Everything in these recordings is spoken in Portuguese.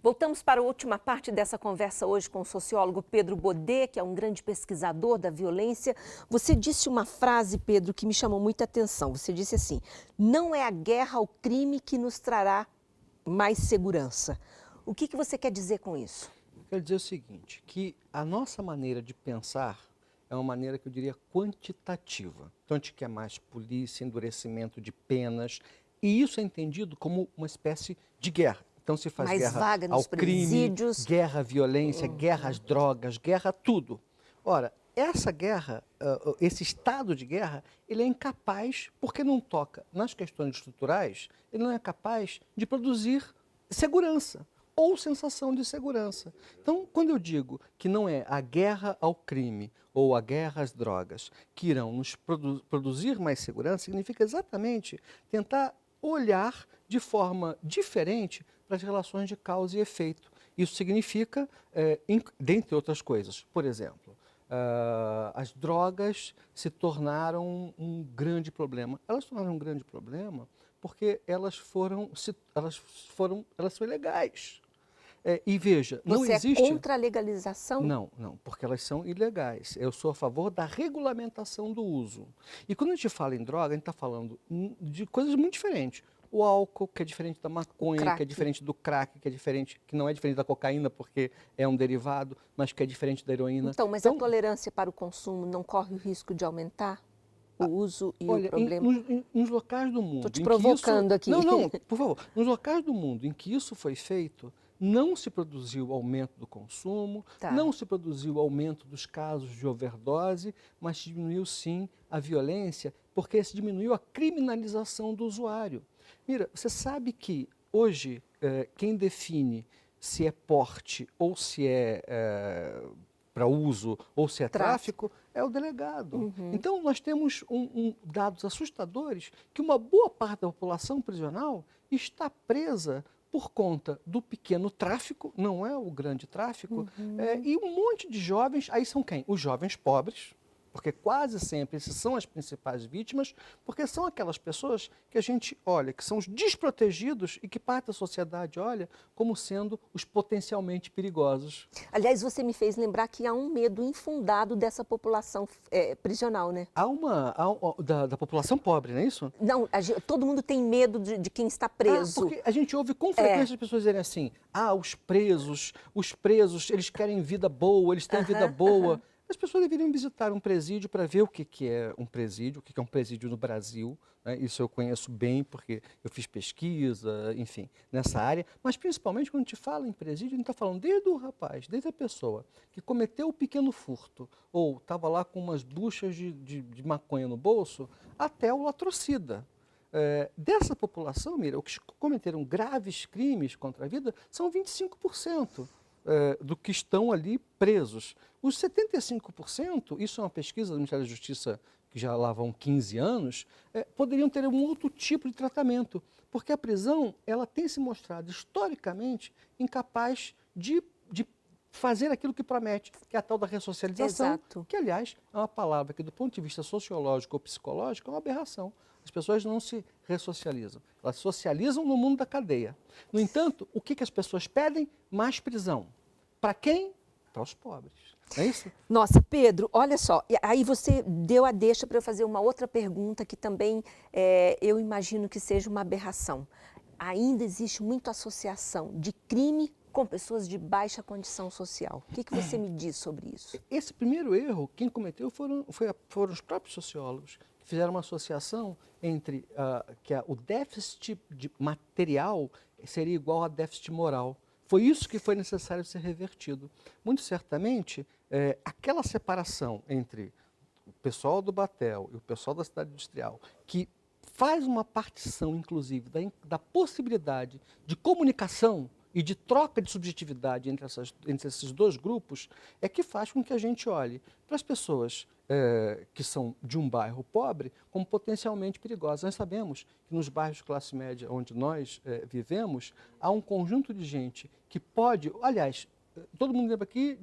Voltamos para a última parte dessa conversa hoje com o sociólogo Pedro Bodê, que é um grande pesquisador da violência. Você disse uma frase, Pedro, que me chamou muita atenção. Você disse assim: não é a guerra ao crime que nos trará mais segurança. O que você quer dizer com isso? Quero dizer o seguinte, que a nossa maneira de pensar é uma maneira que eu diria quantitativa. Então a gente quer mais polícia, endurecimento de penas, e isso é entendido como uma espécie de guerra. Então se faz Mais guerra vaga ao nos crime, presídios. guerra à violência, guerra às drogas, guerra a tudo. Ora, essa guerra, esse estado de guerra, ele é incapaz, porque não toca nas questões estruturais, ele não é capaz de produzir segurança ou sensação de segurança. Então, quando eu digo que não é a guerra ao crime ou a guerra às drogas que irão nos produzir mais segurança, significa exatamente tentar olhar de forma diferente para as relações de causa e efeito. Isso significa, dentre outras coisas, por exemplo, as drogas se tornaram um grande problema. Elas se tornaram um grande problema porque elas são ilegais. E veja, não Você existe... é contra a legalização? Não, porque elas são ilegais. Eu sou a favor da regulamentação do uso. E quando a gente fala em droga, a gente está falando de coisas muito diferentes. O álcool, que é diferente da maconha, que é diferente do crack, que não é diferente da cocaína, porque é um derivado, mas que é diferente da heroína. Então, mas a tolerância para o consumo não corre o risco de aumentar o uso e o problema? Nos locais do mundo... Estou te provocando aqui. Não, por favor. Nos locais do mundo em que isso foi feito, não se produziu aumento do consumo, não se produziu aumento dos casos de overdose, mas diminuiu sim a violência, porque se diminuiu a criminalização do usuário. Mira, você sabe que hoje quem define se é porte ou se é para uso ou se é tráfico é o delegado. Então nós temos dados assustadores que uma boa parte da população prisional está presa por conta do pequeno tráfico, não é o grande tráfico, e um monte de jovens, aí são quem? Os jovens pobres, porque quase sempre esses são as principais vítimas, porque são aquelas pessoas que a gente olha, que são os desprotegidos e que parte da sociedade olha como sendo os potencialmente perigosos. Aliás, você me fez lembrar que há um medo infundado dessa população prisional, né? Da população pobre, não é isso? Não, todo mundo tem medo de quem está preso. Porque a gente ouve com frequência as pessoas dizerem assim, os presos, eles querem vida boa, eles têm vida boa. As pessoas deveriam visitar um presídio para ver o que é um presídio, o que é um presídio no Brasil, né? Isso eu conheço bem porque eu fiz pesquisa, enfim, nessa área. Mas principalmente quando a gente fala em presídio, a gente está falando desde o rapaz, desde a pessoa que cometeu o pequeno furto ou estava lá com umas buchas de maconha no bolso, até o latrocida. Dessa população, Mira, os que cometeram graves crimes contra a vida são 25%. Do que estão ali presos. Os 75%, isso é uma pesquisa do Ministério da Justiça que já lá vão 15 anos, poderiam ter um outro tipo de tratamento, porque a prisão ela tem se mostrado historicamente incapaz de fazer aquilo que promete, que é a tal da ressocialização, que aliás é uma palavra que do ponto de vista sociológico ou psicológico é uma aberração. As pessoas não se ressocializam, elas socializam no mundo da cadeia. No entanto, o que as pessoas pedem? Mais prisão. Para quem? Para os pobres. Não é isso? Nossa, Pedro, olha só, aí você deu a deixa para eu fazer uma outra pergunta que também eu imagino que seja uma aberração. Ainda existe muita associação de crime com pessoas de baixa condição social. O que você me diz sobre isso? Esse primeiro erro, quem cometeu foram os próprios sociólogos, que fizeram uma associação entre o déficit material seria igual a déficit moral. Foi isso que foi necessário ser revertido. Muito certamente, aquela separação entre o pessoal do Batel e o pessoal da cidade industrial, que faz uma partição, inclusive, da possibilidade de comunicação e de troca de subjetividade entre esses dois grupos, é que faz com que a gente olhe para as pessoas que são de um bairro pobre como potencialmente perigosas. Nós sabemos que nos bairros de classe média onde nós vivemos, há um conjunto de gente que pode... Aliás, todo mundo lembra aqui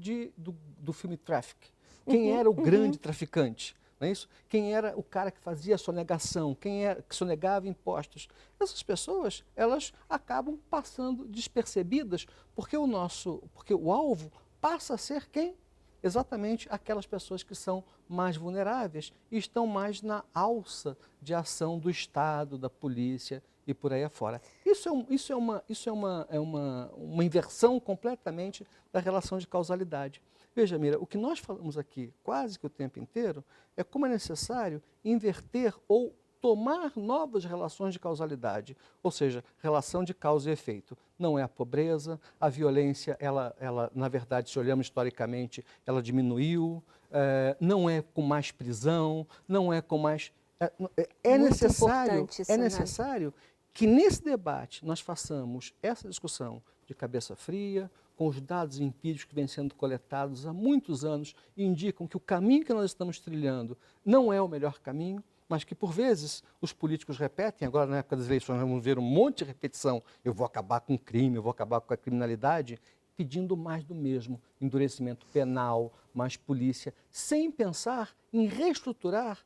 do filme Traffic. Quem era o grande traficante? não é isso? Quem era o cara que fazia a sonegação, que sonegava impostos. Essas pessoas, elas acabam passando despercebidas, porque o alvo passa a ser quem? Exatamente aquelas pessoas que são mais vulneráveis e estão mais na alça de ação do Estado, da polícia e por aí afora. Isso é uma inversão completamente da relação de causalidade. Veja, Mira, o que nós falamos aqui quase que o tempo inteiro é como é necessário inverter ou tomar novas relações de causalidade, ou seja, relação de causa e efeito. Não é a pobreza, a violência, ela na verdade, se olhamos historicamente, ela diminuiu, não é com mais prisão, não é com mais... É necessário que nesse debate nós façamos essa discussão de cabeça fria, com os dados empíricos que vêm sendo coletados há muitos anos e indicam que o caminho que nós estamos trilhando não é o melhor caminho, mas que, por vezes, os políticos repetem. Agora, na época das eleições, nós vamos ver um monte de repetição. Eu vou acabar com o crime, eu vou acabar com a criminalidade, pedindo mais do mesmo, endurecimento penal, mais polícia, sem pensar em reestruturar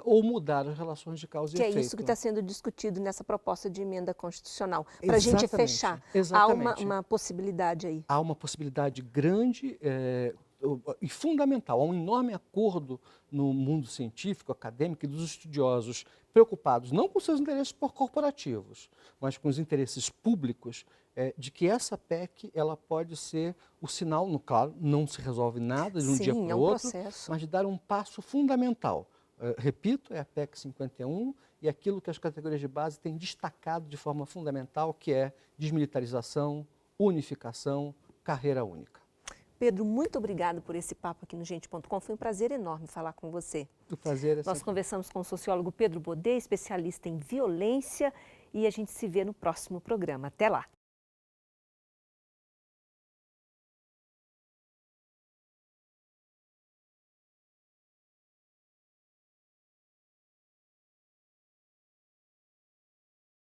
ou mudar as relações de causa e efeito. Que é isso que está sendo discutido nessa proposta de emenda constitucional. Para a gente fechar, há uma possibilidade aí. Há uma possibilidade grande e fundamental. Há um enorme acordo no mundo científico, acadêmico e dos estudiosos preocupados não com seus interesses corporativos, mas com os interesses públicos, de que essa PEC ela pode ser o sinal, claro, não se resolve nada de um dia para o outro, mas de dar um passo fundamental. Repito, é a PEC 51 e aquilo que as categorias de base têm destacado de forma fundamental, que é desmilitarização, unificação, carreira única. Pedro, muito obrigado por esse papo aqui no Gente.com. Foi um prazer enorme falar com você. O prazer é Nós conversamos com o sociólogo Pedro Baudet, especialista em violência, e a gente se vê no próximo programa. Até lá!